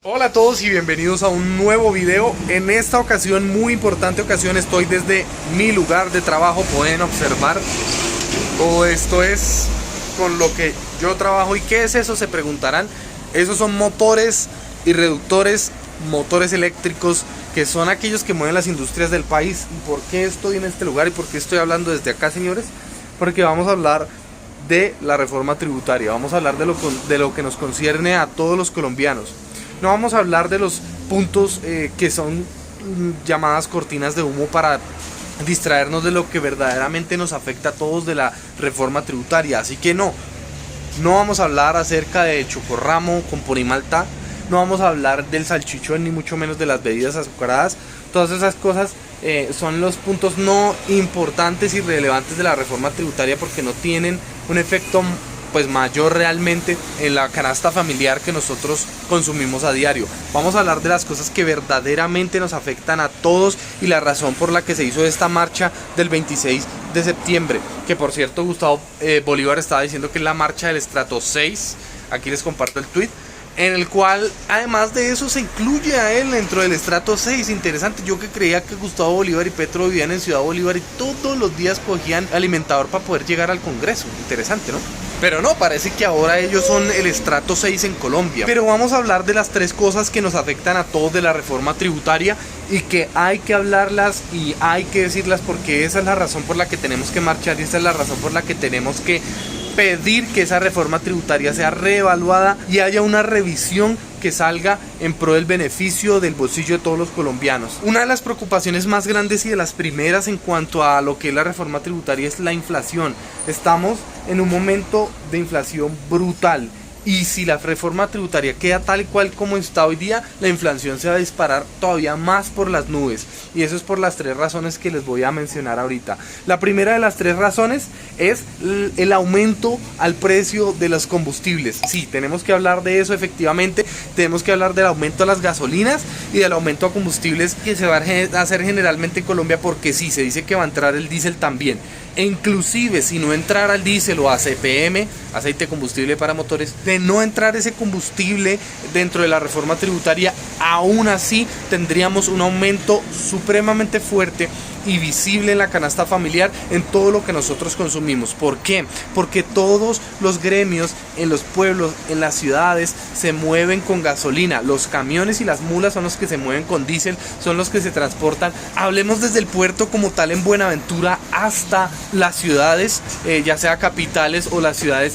Hola a todos y bienvenidos a un nuevo video. En esta ocasión, muy importante ocasión, estoy desde mi lugar de trabajo. Pueden observar, todo esto es con lo que yo trabajo. ¿Y qué es eso? Se preguntarán. Esos son motores y reductores, motores eléctricos, que son aquellos que mueven las industrias del país. ¿Y por qué estoy en este lugar y por qué estoy hablando desde acá, señores? Porque vamos a hablar de la reforma tributaria. Vamos a hablar de lo que nos concierne a todos los colombianos. No vamos a hablar de los puntos que son llamadas cortinas de humo para distraernos de lo que verdaderamente nos afecta a todos de la reforma tributaria. Así que no vamos a hablar acerca de chocorramo con ponimalta, no vamos a hablar del salchichón, ni mucho menos de las bebidas azucaradas. Todas esas cosas son los puntos no importantes y relevantes de la reforma tributaria, porque no tienen un efecto pues mayor realmente en la canasta familiar que nosotros consumimos a diario. Vamos a hablar de las cosas que verdaderamente nos afectan a todos y la razón por la que se hizo esta marcha del 26 de septiembre, que por cierto Gustavo Bolívar estaba diciendo que es la marcha del estrato 6. Aquí les comparto el tweet, en el cual además de eso se incluye a él dentro del estrato 6. Interesante, yo que creía que Gustavo Bolívar y Petro vivían en Ciudad Bolívar y todos los días cogían alimentador para poder llegar al Congreso. Interesante, ¿no? Pero no, parece que ahora ellos son el estrato 6 en Colombia. Pero vamos a hablar de las tres cosas que nos afectan a todos de la reforma tributaria y que hay que hablarlas y hay que decirlas, porque esa es la razón por la que tenemos que marchar y esa es la razón por la que tenemos que pedir que esa reforma tributaria sea reevaluada y haya una revisión que salga en pro del beneficio del bolsillo de todos los colombianos. Una de las preocupaciones más grandes y de las primeras en cuanto a lo que es la reforma tributaria es la inflación. Estamos en un momento de inflación brutal. Y si la reforma tributaria queda tal y cual como está hoy día, la inflación se va a disparar todavía más por las nubes. Y eso es por las tres razones que les voy a mencionar ahorita. La primera de las tres razones es el aumento al precio de los combustibles. Sí, tenemos que hablar de eso efectivamente. Tenemos que hablar del aumento a las gasolinas y del aumento a combustibles que se va a hacer generalmente en Colombia, porque sí, se dice que va a entrar el diésel también. E inclusive si no entrara el diésel o ACPM, aceite combustible para motores, de no entrar ese combustible dentro de la reforma tributaria, aún así tendríamos un aumento supremamente fuerte y visible en la canasta familiar, en todo lo que nosotros consumimos. ¿Por qué? Porque todos los gremios en los pueblos, en las ciudades, se mueven con gasolina. Los camiones y las mulas son los que se mueven con diésel, son los que se transportan. Hablemos desde el puerto como tal en Buenaventura hasta las ciudades, ya sea capitales o las ciudades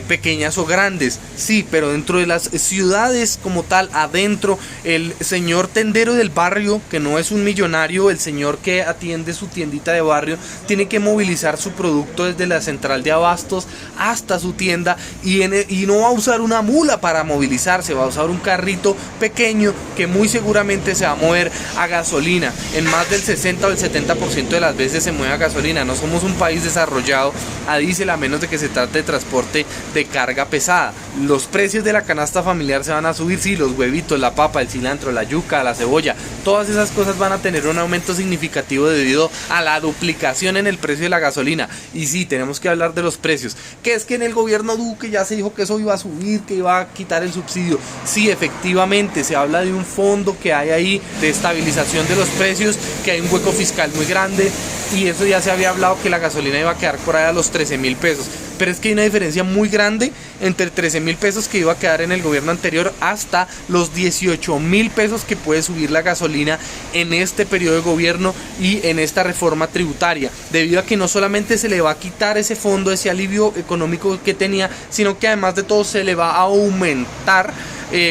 pequeñas o grandes. Sí, pero dentro de las ciudades como tal, adentro, el señor tendero del barrio, que no es un millonario, el señor que atiende su tiendita de barrio, tiene que movilizar su producto desde la central de abastos hasta su tienda, y no va a usar una mula para movilizarse, va a usar un carrito pequeño que muy seguramente se va a mover a gasolina. En más del 60 o el 70% de las veces se mueve a gasolina. No somos un país desarrollado a diésel, a menos de que se trate de transporte de carga pesada. Los precios de la canasta familiar se van a subir, sí, los huevitos, la papa, el cilantro, la yuca, la cebolla, todas esas cosas van a tener un aumento significativo debido a la duplicación en el precio de la gasolina. Y sí, tenemos que hablar de los precios, que es que en el gobierno Duque ya se dijo que eso iba a subir, que iba a quitar el subsidio. Sí, efectivamente, se habla de un fondo que hay ahí de estabilización de los precios, que hay un hueco fiscal muy grande, y eso ya se había hablado, que la gasolina iba a quedar por ahí a los 13.000 pesos. Pero es que hay una diferencia muy grande entre 13.000 pesos que iba a quedar en el gobierno anterior hasta los 18.000 pesos que puede subir la gasolina en este periodo de gobierno y en esta reforma tributaria, debido a que no solamente se le va a quitar ese fondo, ese alivio económico que tenía, sino que además de todo se le va a aumentar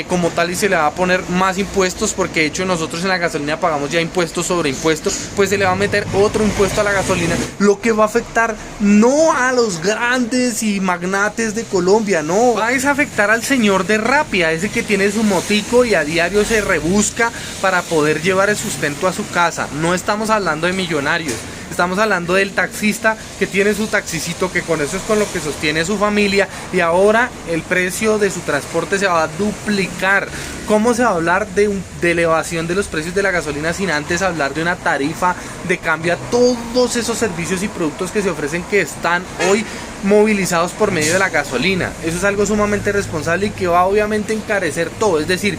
como tal, y se le va a poner más impuestos, porque de hecho nosotros en la gasolina pagamos ya impuestos sobre impuestos. Pues se le va a meter otro impuesto a la gasolina, lo que va a afectar no a los grandes y magnates de Colombia, no, va a afectar al señor de Rappi, ese que tiene su motico y a diario se rebusca para poder llevar el sustento a su casa. No estamos hablando de millonarios, estamos hablando del taxista que tiene su taxicito, que con eso es con lo que sostiene su familia, y ahora el precio de su transporte se va a duplicar. ¿Cómo se va a hablar de elevación de los precios de la gasolina sin antes hablar de una tarifa de cambio a todos esos servicios y productos que se ofrecen, que están hoy movilizados por medio de la gasolina? Eso es algo sumamente responsable y que va obviamente a encarecer todo. Es decir,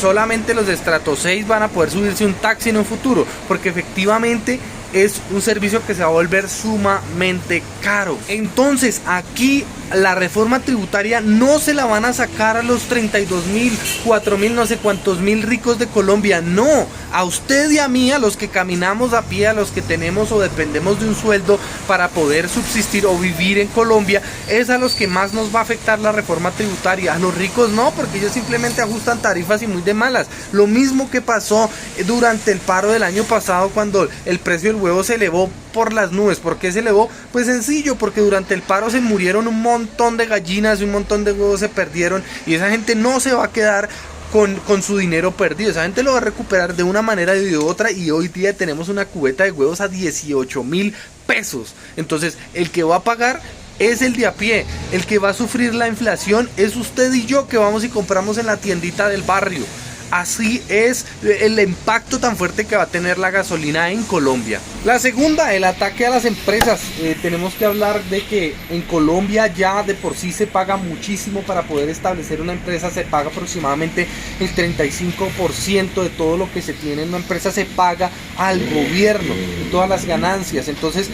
solamente los de estrato 6 van a poder subirse un taxi en un futuro, porque efectivamente es un servicio que se va a volver sumamente caro. Entonces aquí la reforma tributaria no se la van a sacar a los 32.000, 4.000, no sé cuántos mil ricos de Colombia, no, a usted y a mí, a los que caminamos a pie, a los que tenemos o dependemos de un sueldo para poder subsistir o vivir en Colombia, es a los que más nos va a afectar la reforma tributaria. A los ricos no, porque ellos simplemente ajustan tarifas y muy de malas. Lo mismo que pasó durante el paro del año pasado, cuando el precio del huevo se elevó por las nubes. ¿Por qué se elevó? Pues sencillo, porque durante el paro se murieron un montón de gallinas y un montón de huevos se perdieron, y esa gente no se va a quedar con su dinero perdido. Esa gente lo va a recuperar de una manera y de otra, y hoy día tenemos una cubeta de huevos a 18.000 pesos. Entonces el que va a pagar es el de a pie. El que va a sufrir la inflación es usted y yo, que vamos y compramos en la tiendita del barrio. Así es el impacto tan fuerte que va a tener la gasolina en Colombia. La segunda, el ataque a las empresas. Tenemos que hablar de que en Colombia ya de por sí se paga muchísimo. Para poder establecer una empresa se paga aproximadamente el 35% de todo lo que se tiene en una empresa se paga al gobierno, de todas las ganancias. Entonces,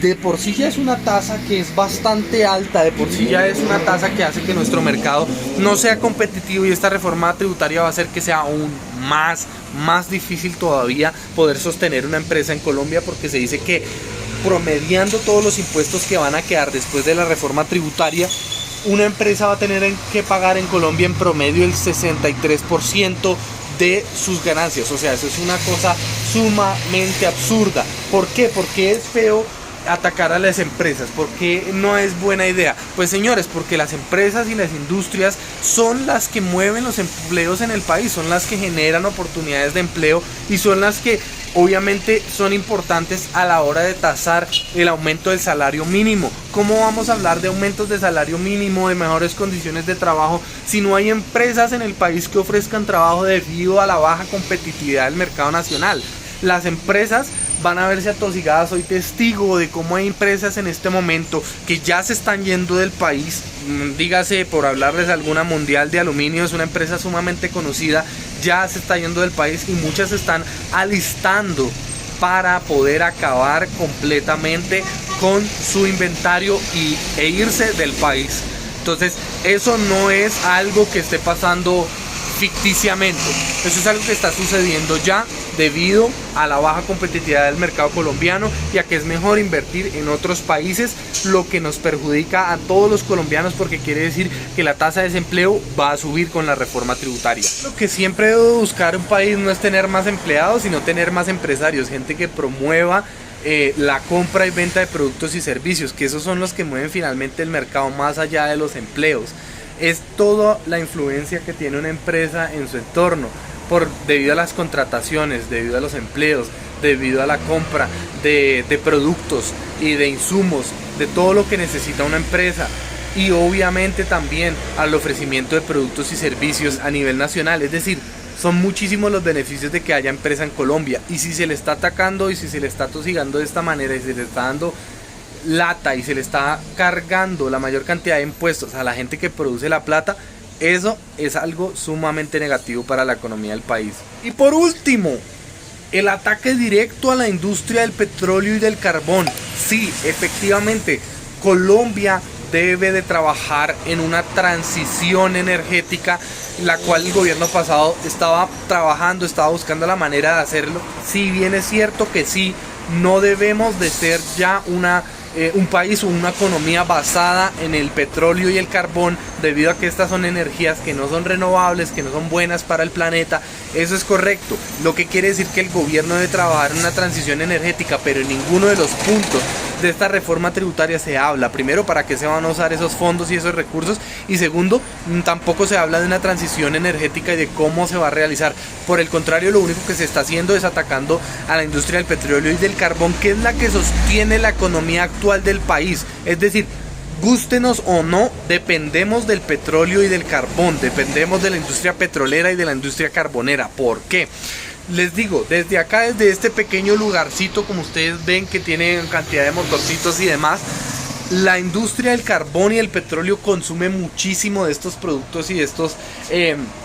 de por sí ya es una tasa que es bastante alta, de por sí ya es una tasa que hace que nuestro mercado no sea competitivo, y esta reforma tributaria va a hacer que sea aún más difícil todavía poder sostener una empresa en Colombia, porque se dice que promediando todos los impuestos que van a quedar después de la reforma tributaria, una empresa va a tener que pagar en Colombia en promedio el 63% de sus ganancias. O sea, eso es una cosa sumamente absurda. ¿Por qué? Porque es feo atacar a las empresas, porque no es buena idea. Pues señores, porque las empresas y las industrias son las que mueven los empleos en el país, son las que generan oportunidades de empleo, y son las que obviamente son importantes a la hora de tasar el aumento del salario mínimo. ¿Cómo vamos a hablar de aumentos de salario mínimo, de mejores condiciones de trabajo, si no hay empresas en el país que ofrezcan trabajo debido a la baja competitividad del mercado nacional? Las empresas van a verse atosigadas. Soy testigo de cómo hay empresas en este momento que ya se están yendo del país. Dígase, por hablarles de alguna, Mundial de Aluminio, es una empresa sumamente conocida, ya se está yendo del país, y muchas se están alistando para poder acabar completamente con su inventario e irse del país. Entonces, eso no es algo que esté pasando ficticiamente, eso es algo que está sucediendo ya debido a la baja competitividad del mercado colombiano, y a que es mejor invertir en otros países, lo que nos perjudica a todos los colombianos, porque quiere decir que la tasa de desempleo va a subir con la reforma tributaria. Lo que siempre debe buscar un país no es tener más empleados, sino tener más empresarios, gente que promueva la compra y venta de productos y servicios, que esos son los que mueven finalmente el mercado más allá de los empleos. Es toda la influencia que tiene una empresa en su entorno, debido a las contrataciones, debido a los empleos, debido a la compra de productos y de insumos, de todo lo que necesita una empresa, y obviamente también al ofrecimiento de productos y servicios a nivel nacional. Es decir, son muchísimos los beneficios de que haya empresa en Colombia, y si se le está atacando y si se le está atosigando de esta manera y se le está dando lata y se le está cargando la mayor cantidad de impuestos a la gente que produce la plata, eso es algo sumamente negativo para la economía del país. Y por último, el ataque directo a la industria del petróleo y del carbón. Sí, efectivamente, Colombia debe de trabajar en una transición energética, la cual el gobierno pasado estaba trabajando, estaba buscando la manera de hacerlo. Si bien es cierto que sí, no debemos de ser ya un país o una economía basada en el petróleo y el carbón, debido a que estas son energías que no son renovables, que no son buenas para el planeta. Eso es correcto, lo que quiere decir que el gobierno debe trabajar en una transición energética, pero en ninguno de los puntos de esta reforma tributaria se habla, primero, para qué se van a usar esos fondos y esos recursos, y segundo, tampoco se habla de una transición energética y de cómo se va a realizar. Por el contrario, lo único que se está haciendo es atacando a la industria del petróleo y del carbón, que es la que sostiene la economía actual del país. Es decir, gústenos o no, dependemos del petróleo y del carbón, dependemos de la industria petrolera y de la industria carbonera. ¿Por qué? Les digo, desde acá, desde este pequeño lugarcito, como ustedes ven que tiene cantidad de motorcitos y demás, La industria del carbón y el petróleo consume muchísimo de estos productos y de estos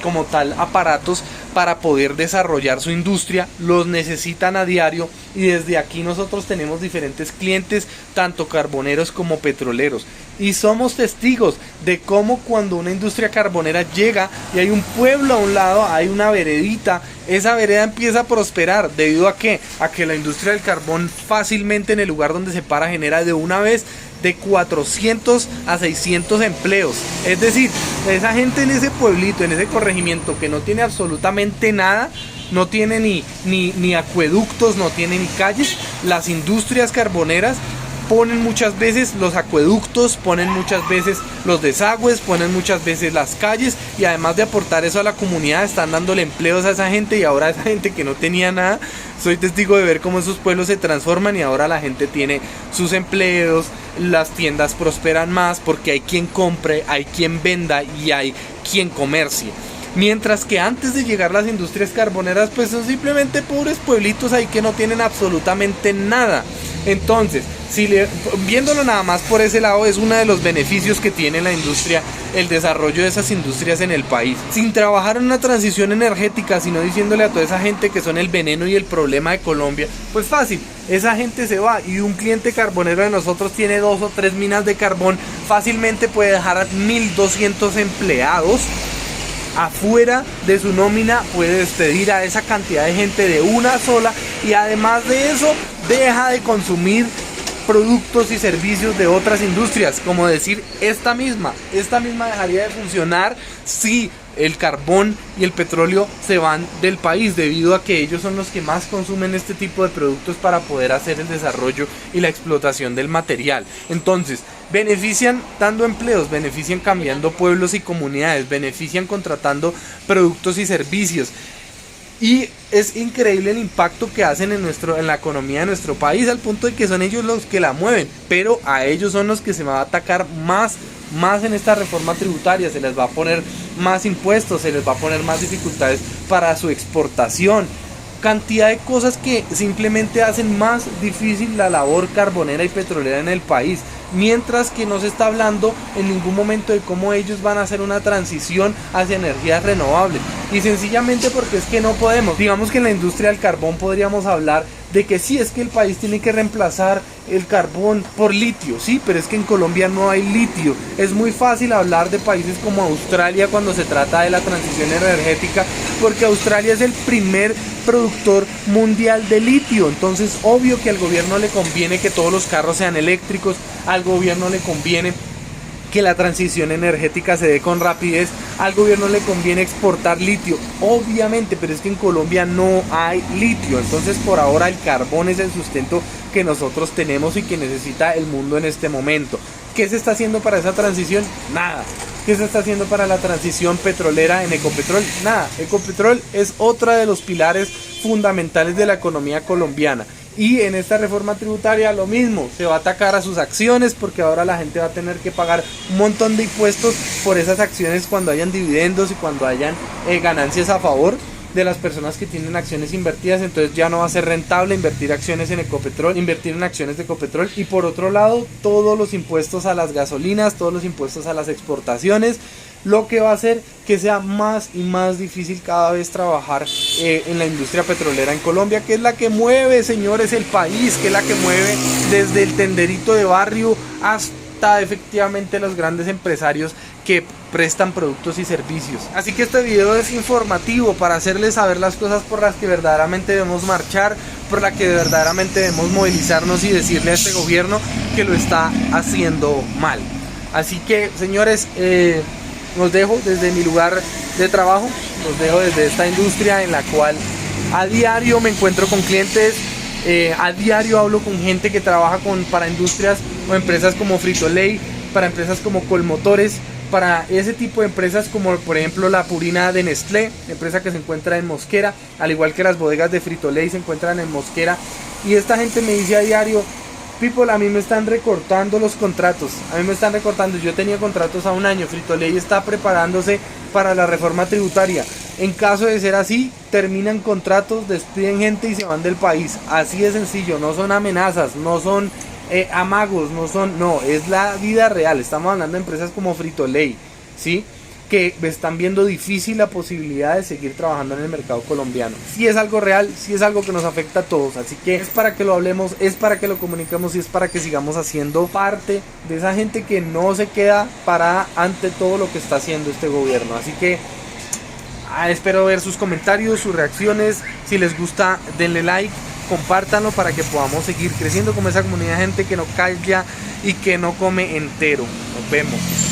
como tal aparatos para poder desarrollar su industria. Los necesitan a diario y desde aquí nosotros tenemos diferentes clientes, tanto carboneros como petroleros, y somos testigos de cómo cuando una industria carbonera llega y hay un pueblo a un lado, hay una veredita, esa vereda empieza a prosperar. ¿Debido a qué? A que la industria del carbón fácilmente en el lugar donde se para genera de una vez de 400 a 600 empleos. Es decir, esa gente en ese pueblito, en ese corregimiento que no tiene absolutamente nada, no tiene ni acueductos, no tiene ni calles, las industrias carboneras ponen muchas veces los acueductos, ponen muchas veces los desagües, ponen muchas veces las calles, y además de aportar eso a la comunidad, están dándole empleos a esa gente, y ahora esa gente que no tenía nada, soy testigo de ver cómo esos pueblos se transforman y ahora la gente tiene sus empleos, las tiendas prosperan más porque hay quien compre, hay quien venda y hay quien comercie. Mientras que antes de llegar las industrias carboneras, pues son simplemente pobres pueblitos ahí que no tienen absolutamente nada. Entonces, viéndolo nada más por ese lado, es uno de los beneficios que tiene la industria, el desarrollo de esas industrias en el país. Sin trabajar en una transición energética, sino diciéndole a toda esa gente que son el veneno y el problema de Colombia, pues fácil, esa gente se va, y un cliente carbonero de nosotros tiene 2 o 3 minas de carbón, fácilmente puede dejar a 1200 empleados afuera de su nómina, puede despedir a esa cantidad de gente de una sola, y además de eso deja de consumir productos y servicios de otras industrias, como decir esta misma dejaría de funcionar si el carbón y el petróleo se van del país, debido a que ellos son los que más consumen este tipo de productos para poder hacer el desarrollo y la explotación del material. Entonces, benefician dando empleos, benefician cambiando pueblos y comunidades, benefician contratando productos y servicios. Y es increíble el impacto que hacen en la economía de nuestro país, al punto de que son ellos los que la mueven, pero a ellos son los que se va a atacar más en esta reforma tributaria. Se les va a poner más impuestos, se les va a poner más dificultades para su exportación, cantidad de cosas que simplemente hacen más difícil la labor carbonera y petrolera en el país, mientras que no se está hablando en ningún momento de cómo ellos van a hacer una transición hacia energías renovables, y sencillamente porque es que no podemos. Digamos que en la industria del carbón podríamos hablar de que sí, es que el país tiene que reemplazar el carbón por litio, sí, pero es que en Colombia no hay litio. Es muy fácil hablar de países como Australia cuando se trata de la transición energética, porque Australia es el primer productor mundial de litio. Entonces, obvio que al gobierno le conviene que todos los carros sean eléctricos, al gobierno le conviene que la transición energética se dé con rapidez, al gobierno le conviene exportar litio, obviamente, pero es que en Colombia no hay litio. Entonces, por ahora el carbón es el sustento que nosotros tenemos y que necesita el mundo en este momento. ¿Qué se está haciendo para esa transición? Nada. ¿Qué se está haciendo para la transición petrolera en Ecopetrol? Nada. Ecopetrol es otra de los pilares fundamentales de la economía colombiana. Y en esta reforma tributaria lo mismo, se va a atacar a sus acciones, porque ahora la gente va a tener que pagar un montón de impuestos por esas acciones cuando hayan dividendos y cuando hayan ganancias a favor de las personas que tienen acciones invertidas. Entonces ya no va a ser rentable invertir acciones en Ecopetrol, invertir en acciones de Ecopetrol. Y por otro lado, todos los impuestos a las gasolinas, todos los impuestos a las exportaciones, lo que va a hacer que sea más y más difícil cada vez trabajar en la industria petrolera en Colombia, que es la que mueve, señores, el país, que es la que mueve desde el tenderito de barrio hasta efectivamente los grandes empresarios que prestan productos y servicios. Así que este video es informativo para hacerles saber las cosas por las que verdaderamente debemos marchar, por las que verdaderamente debemos movilizarnos y decirle a este gobierno que lo está haciendo mal. Así que, señores, los dejo desde mi lugar de trabajo, los dejo desde esta industria en la cual a diario me encuentro con clientes, a diario hablo con gente que trabaja para industrias o empresas como Frito-Lay, para empresas como Colmotores, para ese tipo de empresas como por ejemplo la Purina de Nestlé, empresa que se encuentra en Mosquera, al igual que las bodegas de Frito-Lay se encuentran en Mosquera. Y esta gente me dice a diario: people, a mí me están recortando los contratos, a mí me están recortando, yo tenía contratos a un año, Frito-Lay está preparándose para la reforma tributaria. En caso de ser así, terminan contratos, despiden gente y se van del país. Así de sencillo, no son amenazas, no son amagos, no, es la vida real. Estamos hablando de empresas como Frito-Lay, ¿sí? Que están viendo difícil la posibilidad de seguir trabajando en el mercado colombiano. Si es algo real, si es algo que nos afecta a todos, así que es para que lo hablemos, es para que lo comuniquemos y es para que sigamos haciendo parte de esa gente que no se queda parada ante todo lo que está haciendo este gobierno. Así que espero ver sus comentarios, sus reacciones. Si les gusta, denle like, compártanlo para que podamos seguir creciendo como esa comunidad de gente que no calla y que no come entero. Nos vemos.